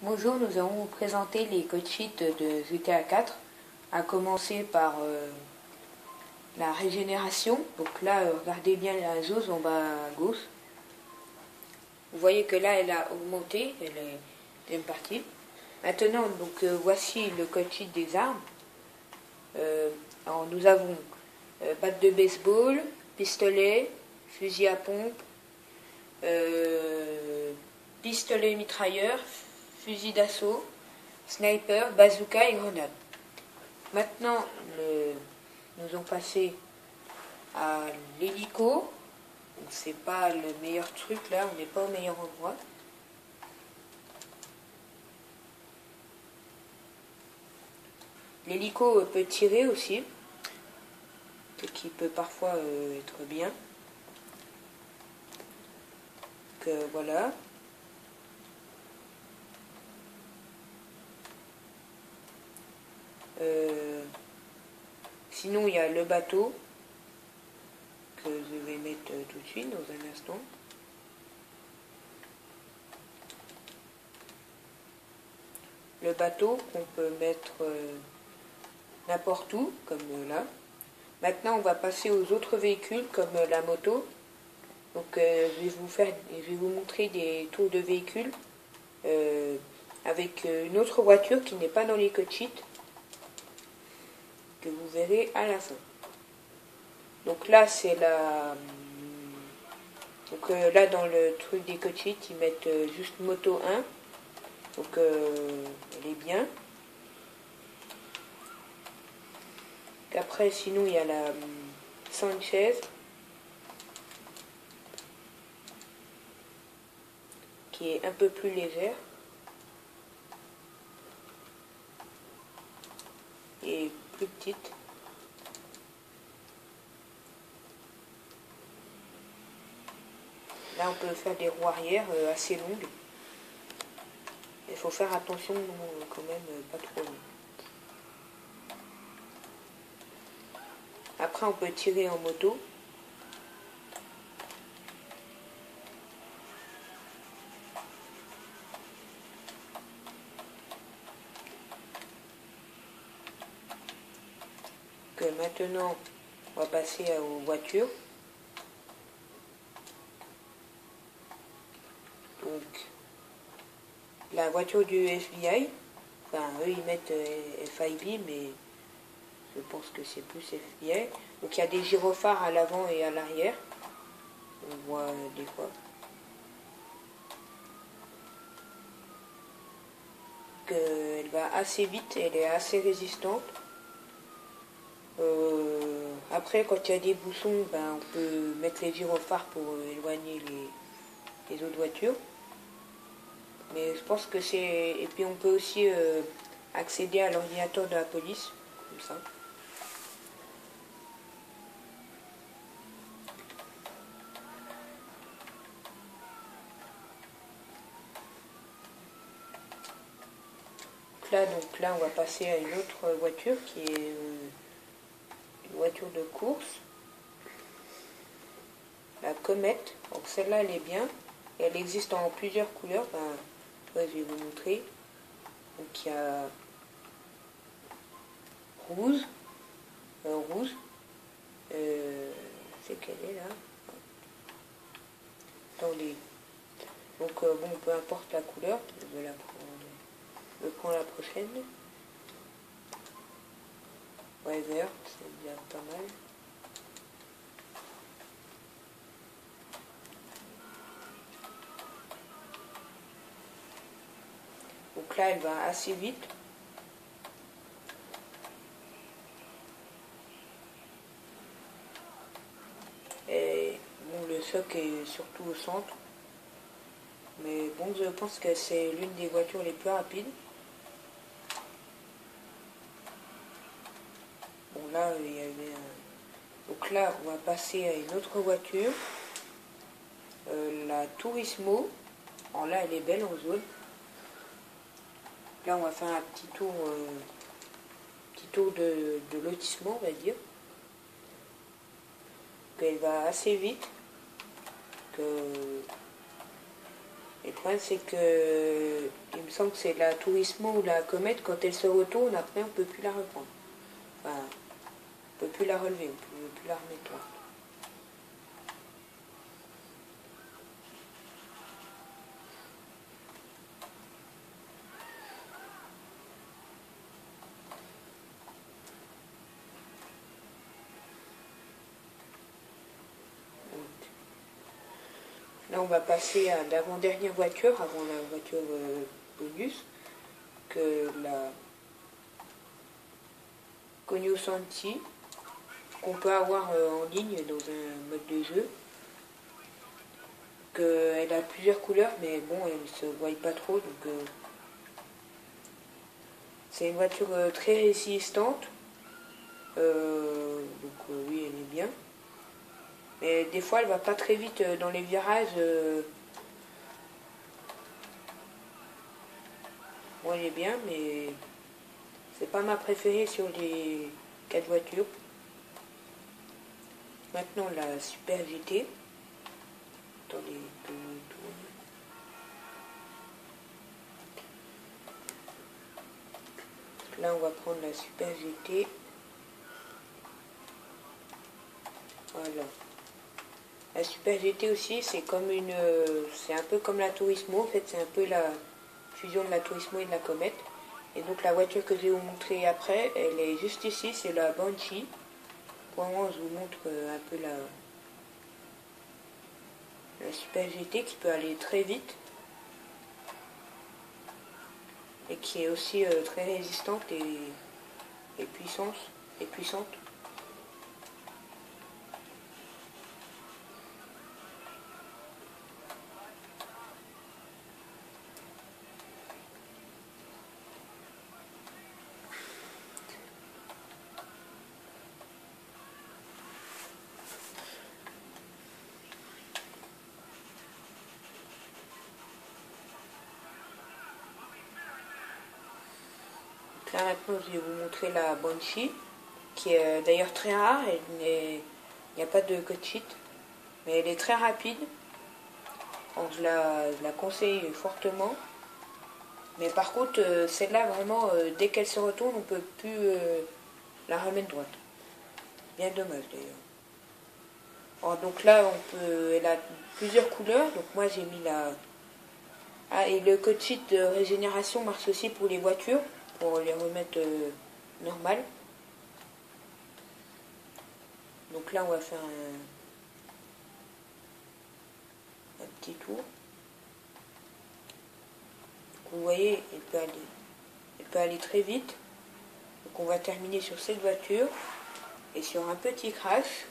Bonjour, nous allons vous présenter les code sheets de GTA 4, à commencer par la régénération. Donc là, regardez bien la zone en bas à gauche. Vous voyez que là, elle a augmenté, elle est deuxième partie. Maintenant, donc voici le code sheet des armes. Alors, nous avons batte de baseball, pistolet, fusil à pompe, pistolet mitrailleur, fusil d'assaut, sniper, bazooka et grenade. Maintenant, nous allons passer à l'hélico. C'est pas le meilleur truc là, on n'est pas au meilleur endroit. L'hélico peut tirer aussi, ce qui peut parfois être bien. Donc voilà. Sinon, il y a le bateau que je vais mettre tout de suite dans un instant. Le bateau qu'on peut mettre n'importe où, comme là. Maintenant, on va passer aux autres véhicules, comme la moto. Donc, je vais vous montrer des tours de véhicules avec une autre voiture qui n'est pas dans les code sheets, que vous verrez à la fin. Donc là, c'est la... Donc là, dans le truc des code sheets, ils mettent juste moto 1. Donc, elle est bien. Après, sinon, il y a la Sanchez, qui est un peu plus légère. Et plus petite. Là, on peut faire des roues arrière assez longues. Il faut faire attention quand même, pas trop long. Après, on peut tirer en moto. Maintenant, on va passer aux voitures. Donc, la voiture du FBI, enfin, eux, ils mettent FIB, mais je pense que c'est plus FBI. Donc, il y a des gyrophares à l'avant et à l'arrière. On voit des fois. Elle va assez vite, elle est assez résistante. Après, quand il y a des bouchons, on peut mettre les gyrophares pour éloigner les autres voitures. Mais je pense que c'est... Et puis on peut aussi accéder à l'ordinateur de la police, comme ça. Donc là, on va passer à une autre voiture qui est une voiture de course. La comète. Donc celle-là, elle est bien. Et elle existe en plusieurs couleurs. Je vais vous montrer. Donc il y a rouge. C'est quelle est là? Attendez. Donc bon, peu importe la couleur. Je prends la prochaine. Ouais, vert, c'est bien pas mal. Donc là, elle va assez vite. Et bon, le choc est surtout au centre. Mais bon, je pense que c'est l'une des voitures les plus rapides. Bon, là, il y avait un... Donc là, on va passer à une autre voiture. La Turismo. Alors là, elle est belle en jaune. Là, on va faire un petit tour de lotissement, on va dire. Elle va assez vite. Le problème, c'est que il me me semble que c'est la Turismo ou la Comète, quand elle se retourne, après on peut plus la reprendre. Enfin, on peut plus la relever, on peut plus la remettre droite. Là, on va passer à l'avant-dernière voiture, avant la voiture bonus, que la Cognoscenti, qu'on peut avoir en ligne dans un mode de jeu. Elle a plusieurs couleurs, mais bon, elle ne se voit pas trop, donc c'est une voiture très résistante, oui, elle est bien. Mais des fois, elle va pas très vite dans les virages. Bon, elle est bien, mais c'est pas ma préférée sur les 4 voitures. Maintenant, la Super GT. Attendez, que je tourne. Là, on va prendre la Super GT. Voilà. La Super GT aussi, c'est comme c'est un peu comme la Turismo. En fait, c'est un peu la fusion de la Turismo et de la Comète. Et donc, la voiture que je vais vous montrer après, elle est juste ici, c'est la Banshee. Pour le moment, je vous montre un peu la Super GT qui peut aller très vite. Et qui est aussi très résistante et puissante. Là maintenant je vais vous montrer la Banshee, qui est d'ailleurs très rare, il n'y a pas de code sheet, mais elle est très rapide, donc je la conseille fortement. Mais par contre, celle-là vraiment, dès qu'elle se retourne, on ne peut plus la remettre droite. Bien dommage d'ailleurs. Alors, donc là, elle a plusieurs couleurs, donc moi j'ai mis la... Ah, et le code sheet de régénération marche aussi pour les voitures, pour les remettre normales. Donc là, on va faire un petit tour. Donc, vous voyez, elle peut aller très vite. Donc on va terminer sur cette voiture et sur un petit crash.